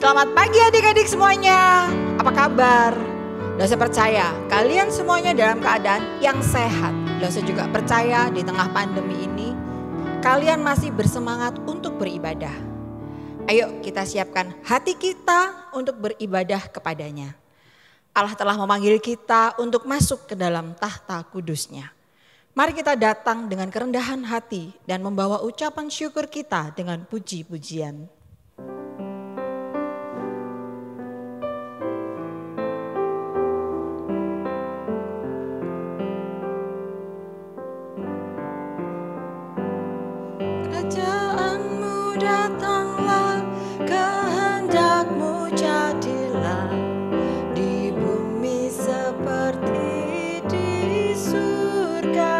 Selamat pagi adik-adik semuanya. Apa kabar? Dosa percaya kalian semuanya dalam keadaan yang sehat. Dosa juga percaya di tengah pandemi ini kalian masih bersemangat untuk beribadah. Ayo kita siapkan hati kita untuk beribadah kepadanya. Allah telah memanggil kita untuk masuk ke dalam tahta kudusnya. Mari kita datang dengan kerendahan hati dan membawa ucapan syukur kita dengan puji-pujian. Kerajaanmu datanglah, kehendakmu jadilah di bumi seperti di surga.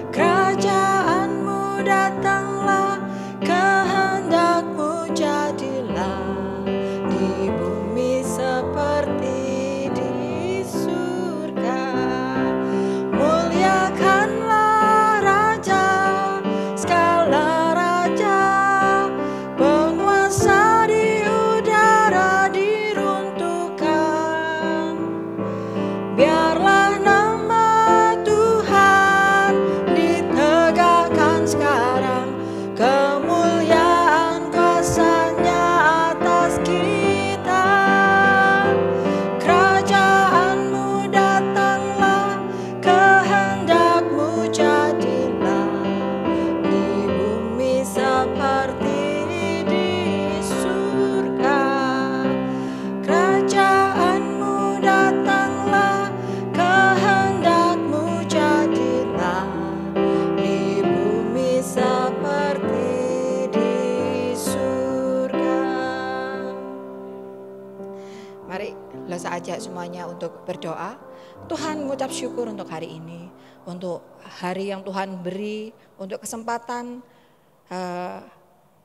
Kerajaanmu datanglah, kehendakmu jadilah di bumi seperti di surga. Muliakanlah Raja, segala raja, penguasa di udara diruntuhkan. Biarlah nama Tuhan ditegakkan sekarang, kemuliaan kuasa-Nya atas kita. Kerajaanmu datanglah, kehendakmu jadilah di bumi seperti di surga. Kerajaanmu datanglah, kehendakmu jadilah di bumi seperti di surga. Mari Losa ajak semuanya untuk berdoa. Tuhan, mengucap syukur untuk hari ini, untuk hari yang Tuhan beri, untuk kesempatan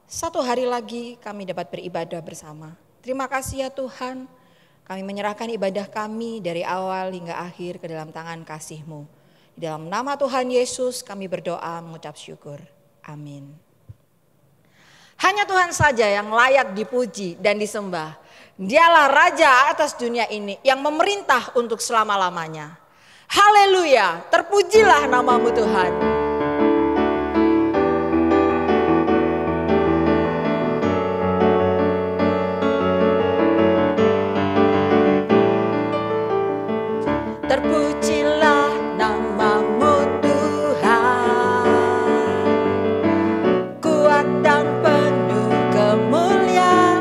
satu hari lagi kami dapat beribadah bersama. Terima kasih ya Tuhan, kami menyerahkan ibadah kami dari awal hingga akhir ke dalam tangan kasih-Mu. Di dalam nama Tuhan Yesus kami berdoa mengucap syukur. Amin. Hanya Tuhan saja yang layak dipuji dan disembah. Dialah Raja atas dunia ini yang memerintah untuk selama-lamanya. Haleluya, terpujilah nama-Mu Tuhan. Terpujilah nama-Mu Tuhan, kuat dan penuh kemuliaan.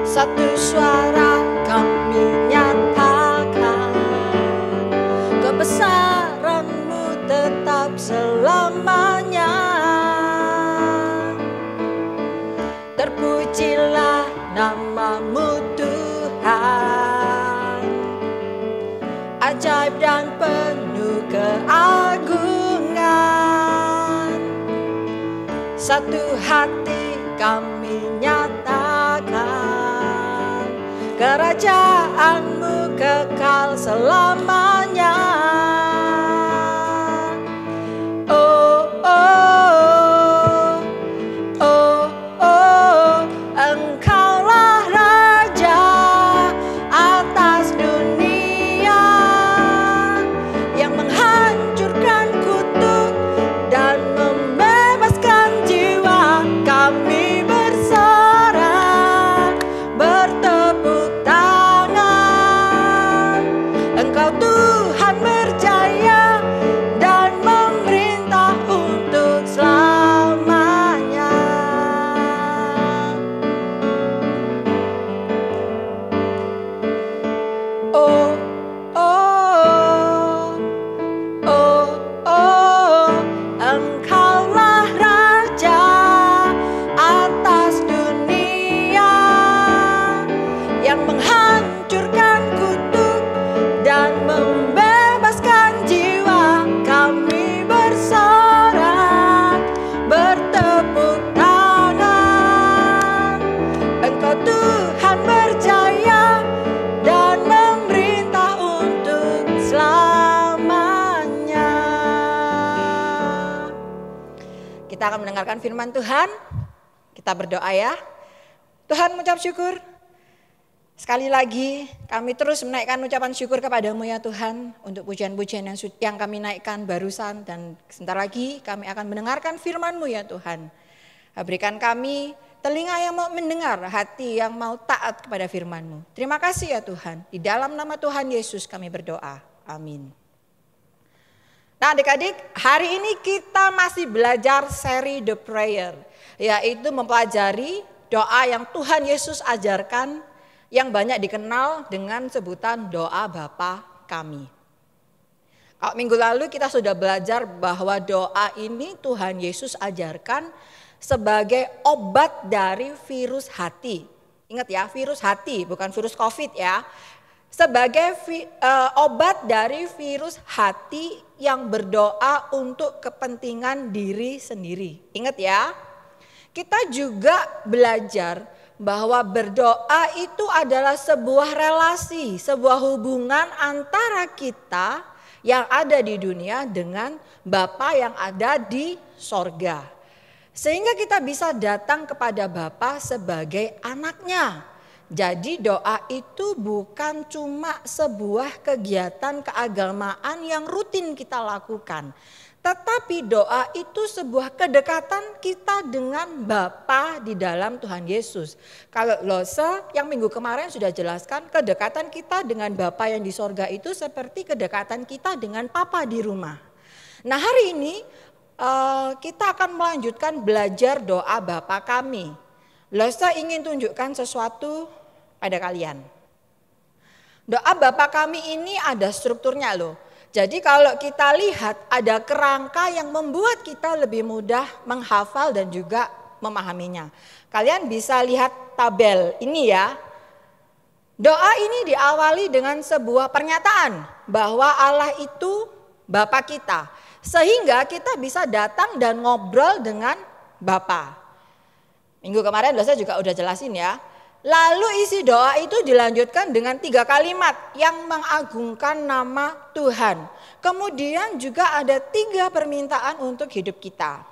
Satu suara kami nyatakan, kebesaran-Mu tetap selamanya. Terpujilah nama-Mu Tuhan, ajaib dan penuh keagungan. Satu hati kami nyatakan, kerajaan-Mu kekal selamanya. Oh, oh, oh, oh, Engkaulah Raja atas dunia yang menghancurkan kutuk dan membebaskan jiwa. Kami bersorak, bertepuk tangan. Engkau Tuhan berjaya dan memerintah untuk selamanya. Oh, oh, oh, oh, Engkaulah Raja atas dunia yang menghancurkan kutuk dan membebaskan jiwa. Kami bersorak, bertepuk tangan. Engkau Tuhan berjaya dan memerintah untuk selamanya. Kita akan mendengarkan firman Tuhan. Kita Kita berdoa ya. Tuhan, mengucap syukur. Sekali lagi kami terus menaikkan ucapan syukur kepadamu ya Tuhan. Untuk pujian-pujian yang kami naikkan barusan. Dan sebentar lagi kami akan mendengarkan firman-Mu ya Tuhan. Berikan kami telinga yang mau mendengar, hati yang mau taat kepada firman-Mu. Terima kasih ya Tuhan. Di dalam nama Tuhan Yesus kami berdoa. Amin. Nah adik-adik, hari ini kita masih belajar seri The Prayer. Yaitu mempelajari doa yang Tuhan Yesus ajarkan, yang banyak dikenal dengan sebutan doa Bapa Kami. Kalau minggu lalu kita sudah belajar bahwa doa ini Tuhan Yesus ajarkan sebagai obat dari virus hati. Ingat ya, virus hati, bukan virus COVID ya. Sebagai obat dari virus hati yang berdoa untuk kepentingan diri sendiri. Ingat ya, kita juga belajar bahwa berdoa itu adalah sebuah relasi, sebuah hubungan antara kita yang ada di dunia dengan Bapa yang ada di sorga. Sehingga kita bisa datang kepada Bapa sebagai anaknya. Jadi doa itu bukan cuma sebuah kegiatan keagamaan yang rutin kita lakukan. Tetapi doa itu sebuah kedekatan kita dengan Bapa di dalam Tuhan Yesus. Kalau Lose yang minggu kemarin sudah jelaskan, kedekatan kita dengan Bapa yang di sorga itu seperti kedekatan kita dengan Papa di rumah. Nah hari ini kita akan melanjutkan belajar doa Bapa Kami. Lose ingin tunjukkan sesuatu pada kalian. Doa Bapa Kami ini ada strukturnya loh. Jadi kalau kita lihat ada kerangka yang membuat kita lebih mudah menghafal dan juga memahaminya. Kalian bisa lihat tabel ini ya. Doa ini diawali dengan sebuah pernyataan bahwa Allah itu Bapa kita. Sehingga kita bisa datang dan ngobrol dengan Bapa. Minggu kemarin saya juga udah jelasin ya. Lalu isi doa itu dilanjutkan dengan 3 kalimat yang mengagungkan nama Tuhan. Kemudian juga ada 3 permintaan untuk hidup kita.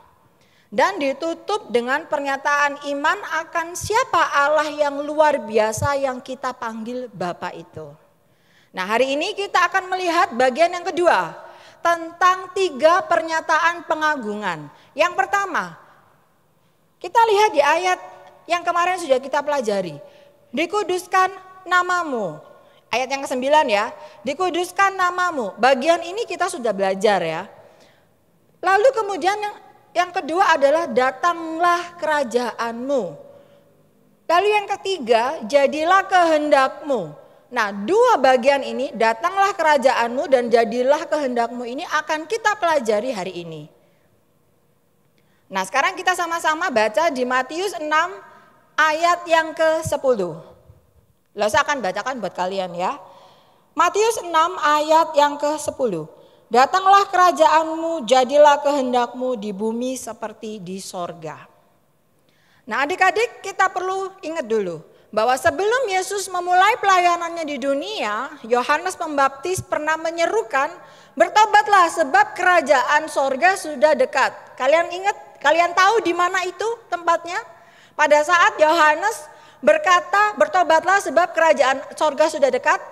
Dan ditutup dengan pernyataan iman akan siapa Allah yang luar biasa yang kita panggil Bapa itu. Nah hari ini kita akan melihat bagian yang kedua. Tentang 3 pernyataan pengagungan. Yang pertama, kita lihat di ayat yang kemarin sudah kita pelajari. Dikuduskan namamu. Ayat yang ke-9 ya. Dikuduskan namamu. Bagian ini kita sudah belajar ya. Lalu kemudian yang kedua adalah datanglah kerajaanmu. Lalu yang ketiga, jadilah kehendakmu. Nah 2 bagian ini, datanglah kerajaanmu dan jadilah kehendakmu ini akan kita pelajari hari ini. Nah sekarang kita sama-sama baca di Matius 6 ayat yang ke-10. Saya akan bacakan buat kalian ya. Matius 6 ayat yang ke-10. Datanglah kerajaanmu, jadilah kehendakmu di bumi seperti di sorga. Nah adik-adik kita perlu ingat dulu. Bahwa sebelum Yesus memulai pelayanannya di dunia, Yohanes Pembaptis pernah menyerukan, bertobatlah sebab kerajaan sorga sudah dekat. Kalian ingat, kalian tahu di mana itu tempatnya? Pada saat Yohanes berkata, bertobatlah sebab kerajaan sorga sudah dekat.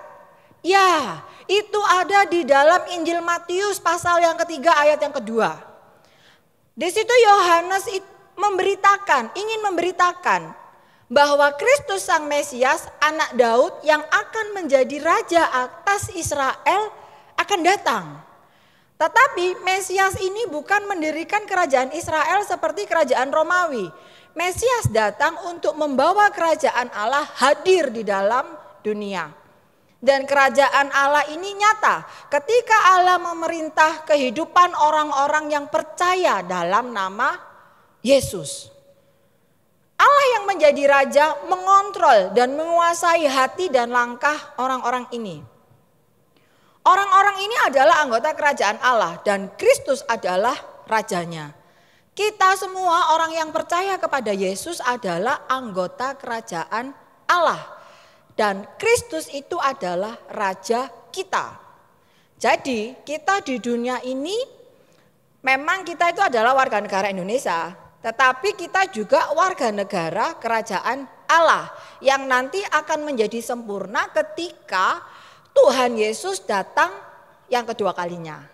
Ya, itu ada di dalam Injil Matius pasal yang ketiga ayat yang kedua. Di situ Yohanes ingin memberitakan bahwa Kristus Sang Mesias, anak Daud yang akan menjadi raja atas Israel akan datang. Tetapi Mesias ini bukan mendirikan kerajaan Israel seperti kerajaan Romawi. Mesias datang untuk membawa kerajaan Allah hadir di dalam dunia. Dan kerajaan Allah ini nyata ketika Allah memerintah kehidupan orang-orang yang percaya dalam nama Yesus. Allah yang menjadi raja mengontrol dan menguasai hati dan langkah orang-orang ini. Orang-orang ini adalah anggota kerajaan Allah dan Kristus adalah rajanya. Kita semua orang yang percaya kepada Yesus adalah anggota kerajaan Allah. Dan Kristus itu adalah raja kita. Jadi kita di dunia ini memang kita itu adalah warga negara Indonesia. tetapi kita juga warga negara kerajaan Allah yang nanti akan menjadi sempurna ketika Tuhan Yesus datang yang kedua kalinya.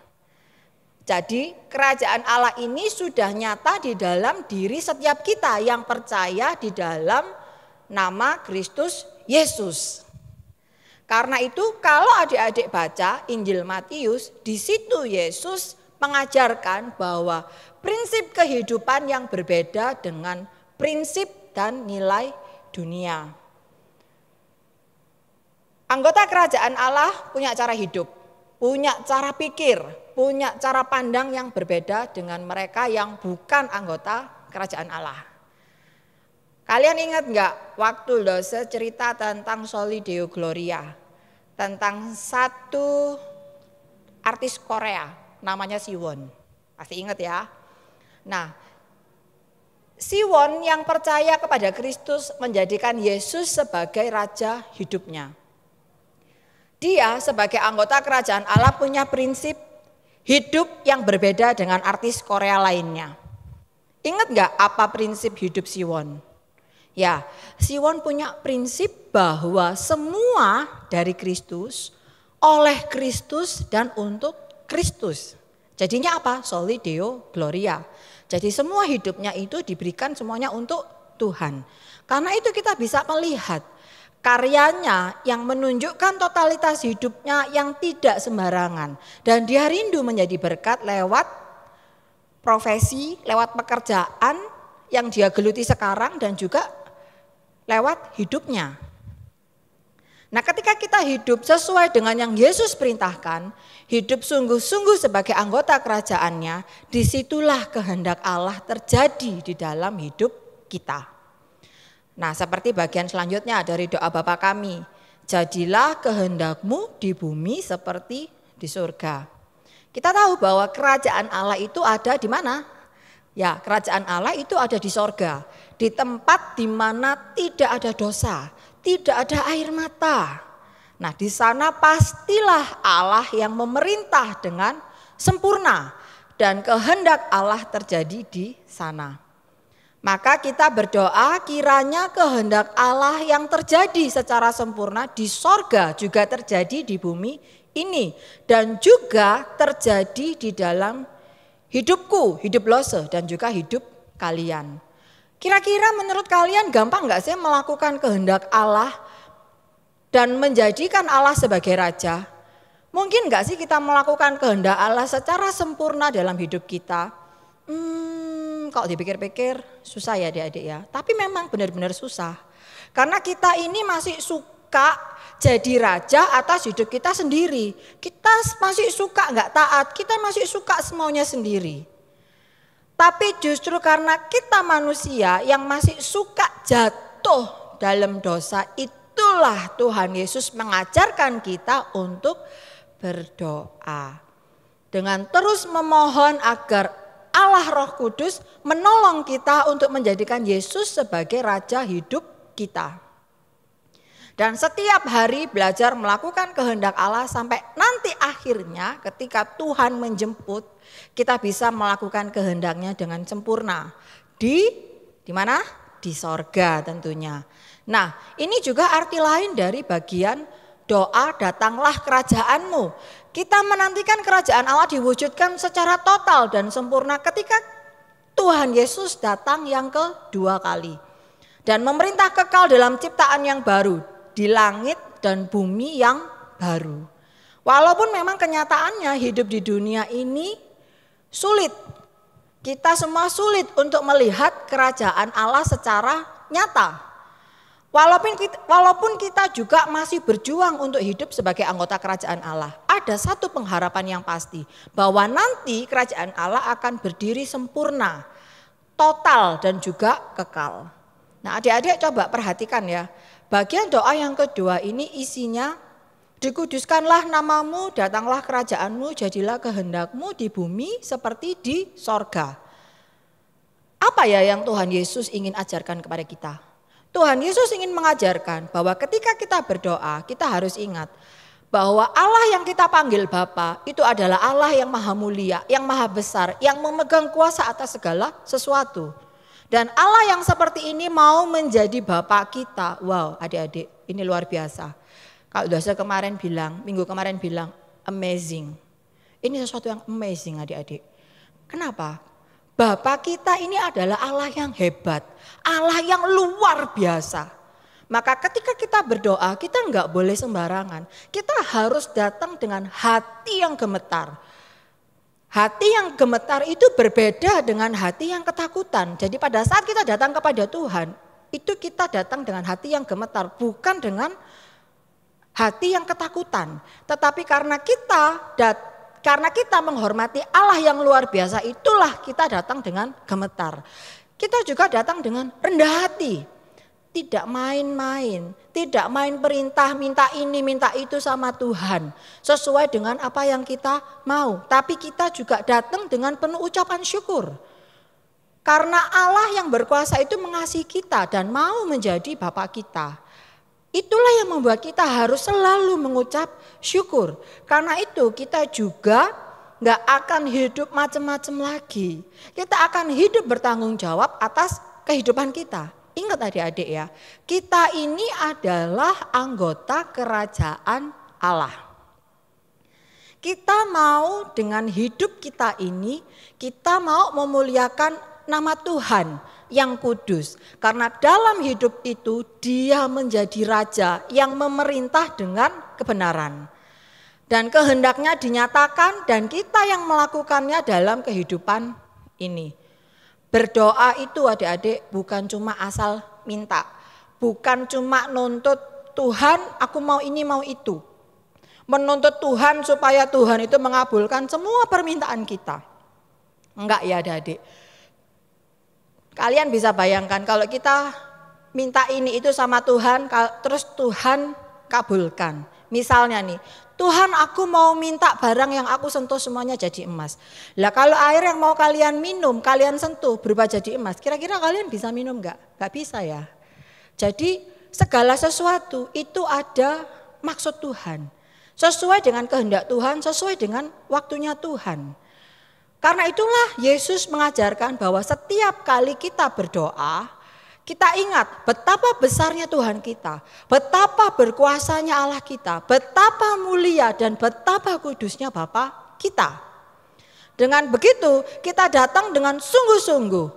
Jadi kerajaan Allah ini sudah nyata di dalam diri setiap kita yang percaya di dalam nama Kristus Yesus. Karena itu kalau adik-adik baca Injil Matius, di situ Yesus mengajarkan bahwa prinsip kehidupan yang berbeda dengan prinsip dan nilai dunia. Anggota kerajaan Allah punya cara hidup, punya cara pikir, punya cara pandang yang berbeda dengan mereka yang bukan anggota kerajaan Allah. Kalian ingat enggak waktu Lose cerita tentang Soli Deo Gloria? Tentang satu artis Korea namanya Siwon. Pasti ingat ya. Nah, Siwon yang percaya kepada Kristus menjadikan Yesus sebagai raja hidupnya. Dia sebagai anggota kerajaan Allah punya prinsip hidup yang berbeda dengan artis Korea lainnya. Ingat enggak apa prinsip hidup Siwon? Ya, Siwon punya prinsip bahwa semua dari Kristus, oleh Kristus dan untuk Kristus. Jadinya apa? Soli Deo Gloria. Jadi semua hidupnya itu diberikan semuanya untuk Tuhan. Karena itu kita bisa melihat karyanya yang menunjukkan totalitas hidupnya yang tidak sembarangan. Dan dia rindu menjadi berkat lewat profesi, lewat pekerjaan yang dia geluti sekarang dan juga lewat hidupnya. Nah, ketika kita hidup sesuai dengan yang Yesus perintahkan, hidup sungguh-sungguh sebagai anggota kerajaannya, disitulah kehendak Allah terjadi di dalam hidup kita. Nah, seperti bagian selanjutnya dari doa Bapa kami, jadilah kehendakmu di bumi seperti di surga. Kita tahu bahwa kerajaan Allah itu ada di mana? Ya, kerajaan Allah itu ada di sorga, di tempat di mana tidak ada dosa, tidak ada air mata. Nah, di sana pastilah Allah yang memerintah dengan sempurna dan kehendak Allah terjadi di sana. Maka kita berdoa kiranya kehendak Allah yang terjadi secara sempurna di sorga juga terjadi di bumi ini dan juga terjadi di dalam hidupku, hidup Lose dan juga hidup kalian. Kira-kira menurut kalian gampang gak sih melakukan kehendak Allah dan menjadikan Allah sebagai raja? Mungkin gak sih kita melakukan kehendak Allah secara sempurna dalam hidup kita? Kalau dipikir-pikir susah ya adik-adik ya. Tapi memang benar-benar susah. Karena kita ini masih suka jadi raja atas hidup kita sendiri. Kita masih suka gak taat, kita masih suka semaunya sendiri. Tapi justru karena kita manusia yang masih suka jatuh dalam dosa, itulah Tuhan Yesus mengajarkan kita untuk berdoa. Dengan terus memohon agar Allah Roh Kudus menolong kita untuk menjadikan Yesus sebagai raja hidup kita. Dan setiap hari belajar melakukan kehendak Allah sampai nanti akhirnya ketika Tuhan menjemput, kita bisa melakukan kehendaknya dengan sempurna. Di mana? Di sorga tentunya. Nah, ini juga arti lain dari bagian doa datanglah kerajaanmu. Kita menantikan kerajaan Allah diwujudkan secara total dan sempurna ketika Tuhan Yesus datang yang kedua kali. Dan memerintah kekal dalam ciptaan yang baru, di langit dan bumi yang baru. Walaupun memang kenyataannya hidup di dunia ini sulit. Kita semua sulit untuk melihat kerajaan Allah secara nyata. Walaupun kita juga masih berjuang untuk hidup sebagai anggota kerajaan Allah. Ada satu pengharapan yang pasti, bahwa nanti kerajaan Allah akan berdiri sempurna, total dan juga kekal. Nah, adik-adik coba perhatikan ya. Bagian doa yang kedua ini isinya, dikuduskanlah namamu, datanglah kerajaanmu, jadilah kehendakmu di bumi seperti di sorga. Apa ya yang Tuhan Yesus ingin ajarkan kepada kita? Tuhan Yesus ingin mengajarkan bahwa ketika kita berdoa, kita harus ingat bahwa Allah yang kita panggil Bapa itu adalah Allah yang maha mulia, yang maha besar, yang memegang kuasa atas segala sesuatu. Dan Allah yang seperti ini mau menjadi Bapa kita. Wow, adik-adik, ini luar biasa. Kalau dosa kemarin bilang, minggu kemarin bilang, amazing. Ini sesuatu yang amazing adik-adik. Kenapa? Bapa kita ini adalah Allah yang hebat. Allah yang luar biasa. Maka ketika kita berdoa, kita enggak boleh sembarangan. Kita harus datang dengan hati yang gemetar. Hati yang gemetar itu berbeda dengan hati yang ketakutan. Jadi pada saat kita datang kepada Tuhan, itu kita datang dengan hati yang gemetar, bukan dengan hati yang ketakutan. Tetapi karena kita menghormati Allah yang luar biasa, itulah kita datang dengan gemetar. Kita juga datang dengan rendah hati. Tidak main-main, tidak main perintah minta ini minta itu sama Tuhan sesuai dengan apa yang kita mau. Tapi kita juga datang dengan penuh ucapan syukur. Karena Allah yang berkuasa itu mengasihi kita dan mau menjadi Bapa kita. Itulah yang membuat kita harus selalu mengucap syukur. Karena itu kita juga gak akan hidup macam-macam lagi. Kita akan hidup bertanggung jawab atas kehidupan kita. Ingat adik-adik ya, kita ini adalah anggota kerajaan Allah. Kita mau dengan hidup kita ini, kita mau memuliakan nama Tuhan yang kudus. Karena dalam hidup itu dia menjadi raja yang memerintah dengan kebenaran. Dan kehendaknya dinyatakan dan kita yang melakukannya dalam kehidupan ini. Berdoa itu adik-adik bukan cuma asal minta. Bukan cuma nuntut Tuhan aku mau ini mau itu. Menuntut Tuhan supaya Tuhan itu mengabulkan semua permintaan kita. Enggak ya adik-adik. Kalian bisa bayangkan kalau kita minta ini itu sama Tuhan terus Tuhan kabulkan. Misalnya nih, Tuhan aku mau minta barang yang aku sentuh semuanya jadi emas. Lah kalau air yang mau kalian minum, kalian sentuh berubah jadi emas. Kira-kira kalian bisa minum enggak? Enggak bisa ya. Jadi segala sesuatu itu ada maksud Tuhan. Sesuai dengan kehendak Tuhan, sesuai dengan waktunya Tuhan. Karena itulah Yesus mengajarkan bahwa setiap kali kita berdoa, kita ingat betapa besarnya Tuhan kita, betapa berkuasanya Allah kita, betapa mulia dan betapa kudusnya Bapa kita. Dengan begitu kita datang dengan sungguh-sungguh,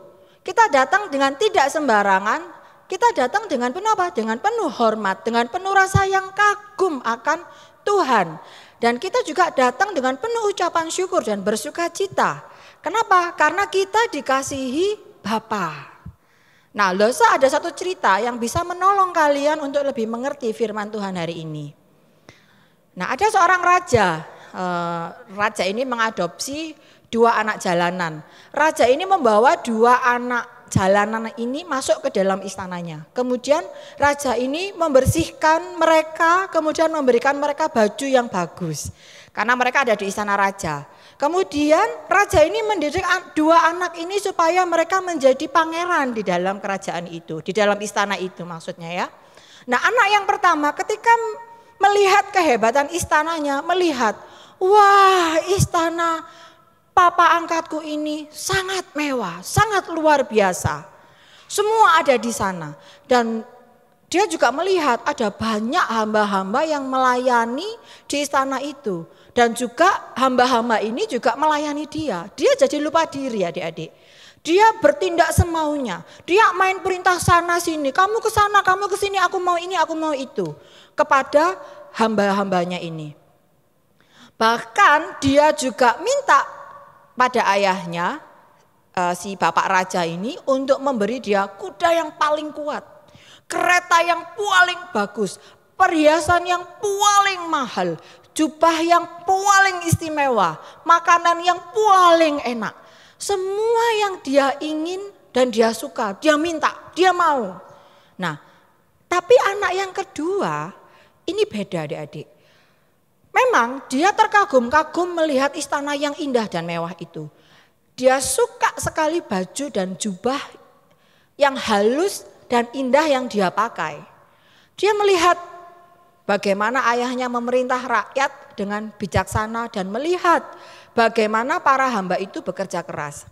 kita datang dengan tidak sembarangan, kita datang dengan penuh apa? Dengan penuh hormat, dengan penuh rasa yang kagum akan Tuhan. Dan kita juga datang dengan penuh ucapan syukur dan bersuka cita. Kenapa? Karena kita dikasihi Bapa. Nah, dosa ada satu cerita yang bisa menolong kalian untuk lebih mengerti firman Tuhan hari ini. Nah, ada seorang raja. Raja ini mengadopsi 2 anak jalanan. Raja ini membawa 2 anak jalanan ini masuk ke dalam istananya. Kemudian raja ini membersihkan mereka, kemudian memberikan mereka baju yang bagus. Karena mereka ada di istana raja. Kemudian raja ini mendidik 2 anak ini supaya mereka menjadi pangeran di dalam kerajaan itu, di dalam istana itu maksudnya ya. Nah, anak yang pertama ketika melihat kehebatan istananya, melihat, wah, istana papa angkatku ini sangat mewah, sangat luar biasa. Semua ada di sana. Dan dia juga melihat ada banyak hamba-hamba yang melayani di istana itu. Dan juga hamba-hamba ini juga melayani dia. Dia jadi lupa diri adik-adik. Dia bertindak semaunya. Dia main perintah sana sini. Kamu ke sana, kamu ke sini, aku mau ini, aku mau itu. Kepada hamba-hambanya ini. Bahkan dia juga minta pada ayahnya, si bapak raja ini untuk memberi dia kuda yang paling kuat. Kereta yang paling bagus. Perhiasan yang paling mahal. Jubah yang paling istimewa, makanan yang paling enak. Semua yang dia ingin dan dia suka, dia minta, dia mau. Nah, tapi anak yang kedua ini beda adik-adik. Memang dia terkagum-kagum melihat istana yang indah dan mewah itu. Dia suka sekali baju dan jubah yang halus dan indah yang dia pakai. Dia melihat bagaimana ayahnya memerintah rakyat dengan bijaksana dan melihat bagaimana para hamba itu bekerja keras.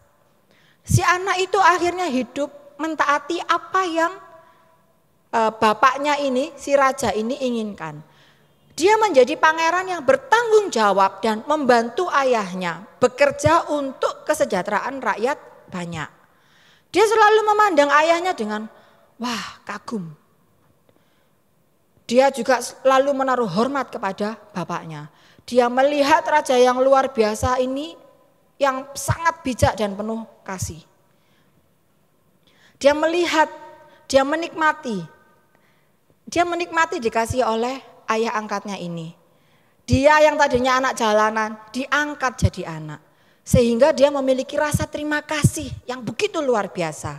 Si anak itu akhirnya hidup mentaati apa yang bapaknya ini, si raja ini inginkan. Dia menjadi pangeran yang bertanggung jawab dan membantu ayahnya bekerja untuk kesejahteraan rakyat banyak. Dia selalu memandang ayahnya dengan wah, kagum. Dia juga selalu menaruh hormat kepada bapaknya. Dia melihat raja yang luar biasa ini yang sangat bijak dan penuh kasih. Dia melihat, dia menikmati dikasih oleh ayah angkatnya ini. Dia yang tadinya anak jalanan diangkat jadi anak. Sehingga dia memiliki rasa terima kasih yang begitu luar biasa.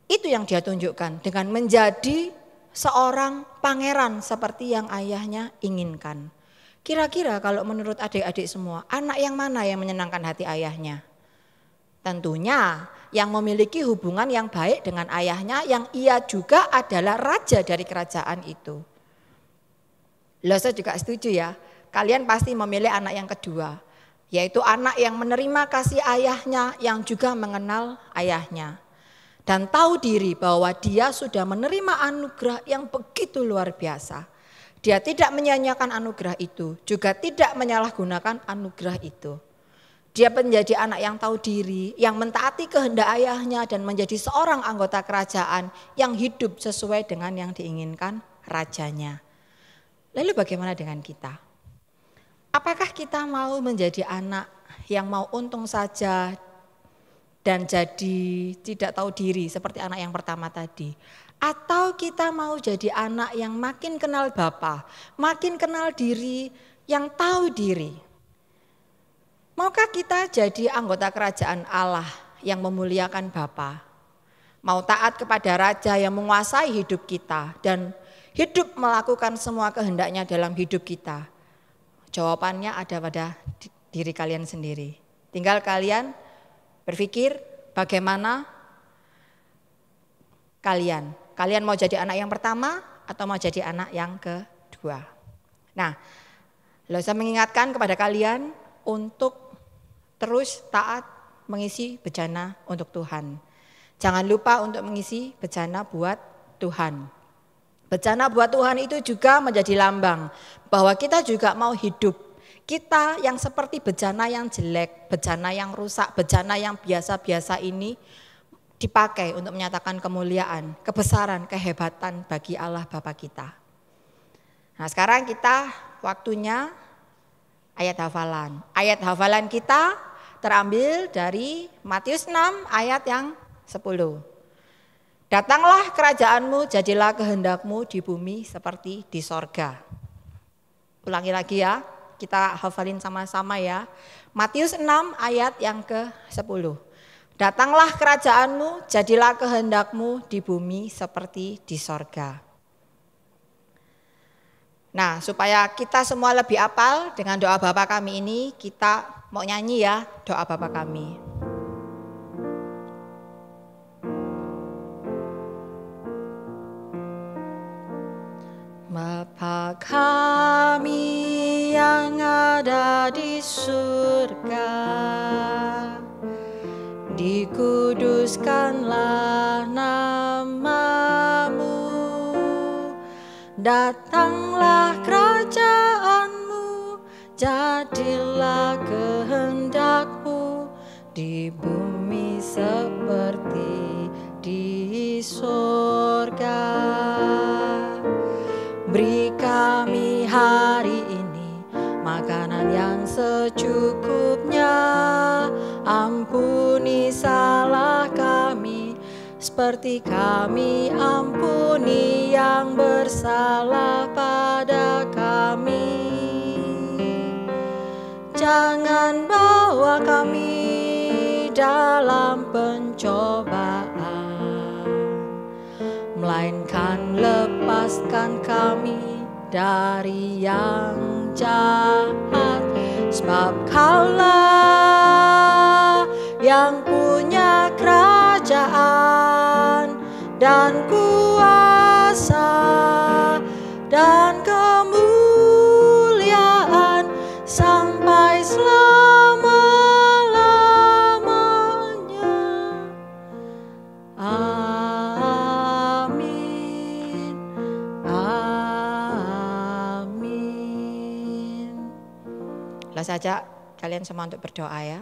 Itu yang dia tunjukkan dengan menjadi seorang pangeran seperti yang ayahnya inginkan. Kira-kira kalau menurut adik-adik semua, anak yang mana yang menyenangkan hati ayahnya? Tentunya yang memiliki hubungan yang baik dengan ayahnya yang ia juga adalah raja dari kerajaan itu. Loh, saya juga setuju ya, kalian pasti memilih anak yang kedua, yaitu anak yang menerima kasih ayahnya yang juga mengenal ayahnya. Dan tahu diri bahwa dia sudah menerima anugerah yang begitu luar biasa. Dia tidak menyia-nyiakan anugerah itu, juga tidak menyalahgunakan anugerah itu. Dia menjadi anak yang tahu diri, yang mentaati kehendak ayahnya dan menjadi seorang anggota kerajaan yang hidup sesuai dengan yang diinginkan rajanya. Lalu bagaimana dengan kita? Apakah kita mau menjadi anak yang mau untung saja dan jadi tidak tahu diri seperti anak yang pertama tadi? Atau kita mau jadi anak yang makin kenal Bapa, makin kenal diri, yang tahu diri? Maukah kita jadi anggota kerajaan Allah yang memuliakan Bapa? Mau taat kepada Raja yang menguasai hidup kita dan hidup melakukan semua kehendaknya dalam hidup kita? Jawabannya ada pada diri kalian sendiri. Tinggal kalian berpikir bagaimana kalian mau jadi anak yang pertama atau mau jadi anak yang kedua. Nah, saya mengingatkan kepada kalian untuk terus taat mengisi bejana untuk Tuhan. Jangan lupa untuk mengisi bejana buat Tuhan. Bejana buat Tuhan itu juga menjadi lambang bahwa kita juga mau hidup. Kita yang seperti bejana yang jelek, bejana yang rusak, bejana yang biasa-biasa ini dipakai untuk menyatakan kemuliaan, kebesaran, kehebatan bagi Allah Bapa kita. Nah, sekarang kita waktunya ayat hafalan. Ayat hafalan kita terambil dari Matius 6 ayat yang 10. Datanglah kerajaanmu, jadilah kehendakmu di bumi seperti di sorga. Ulangi lagi ya, kita hafalin sama-sama ya. Matius 6 ayat yang ke-10. Datanglah kerajaanmu, jadilah kehendakmu di bumi seperti di sorga. Nah, supaya kita semua lebih hafal dengan doa Bapa kami ini, kita mau nyanyi ya doa Bapa kami. Bapa kami yang ada di surga, dikuduskanlah namamu, datanglah kerajaanmu, jadilah kehendakmu di bumi seperti di surga. Beri kami hari ini makanan yang secukupnya, ampuni salah kami seperti kami ampuni yang bersalah pada kami. Jangan bawa kami dalam pencobaan, melainkan lepaskan kami dari yang jahat. Sebab Kaulah yang punya kerajaan dan kuasa dan kemuliaan sampai selama-lamanya. Saya ajak kalian semua untuk berdoa ya.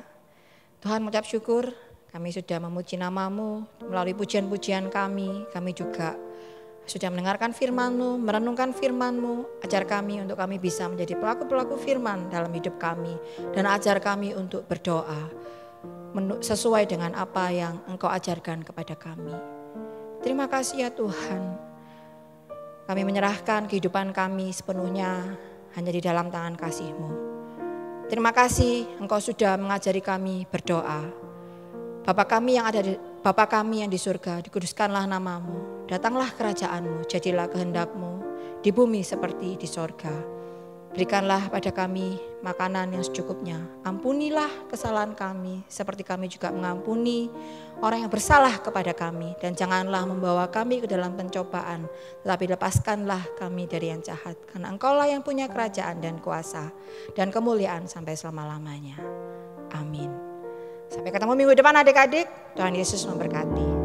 Tuhan, mengucap syukur kami sudah memuji nama-Mu melalui pujian-pujian kami. Kami juga sudah mendengarkan firman-Mu, merenungkan firman-Mu. Ajar kami untuk kami bisa menjadi pelaku-pelaku firman dalam hidup kami. Dan ajar kami untuk berdoa sesuai dengan apa yang Engkau ajarkan kepada kami. Terima kasih ya Tuhan. Kami menyerahkan kehidupan kami sepenuhnya hanya di dalam tangan kasih-Mu. Terima kasih Engkau sudah mengajari kami berdoa. Bapa kami yang di surga, dikuduskanlah nama-Mu. Datanglah kerajaan-Mu, jadilah kehendak-Mu di bumi seperti di sorga. Berikanlah pada kami makanan yang secukupnya. Ampunilah kesalahan kami seperti kami juga mengampuni orang yang bersalah kepada kami. Dan janganlah membawa kami ke dalam pencobaan, tetapi lepaskanlah kami dari yang jahat. Karena Engkaulah yang punya kerajaan dan kuasa dan kemuliaan sampai selama-lamanya. Amin. Sampai ketemu minggu depan adik-adik. Tuhan Yesus memberkati.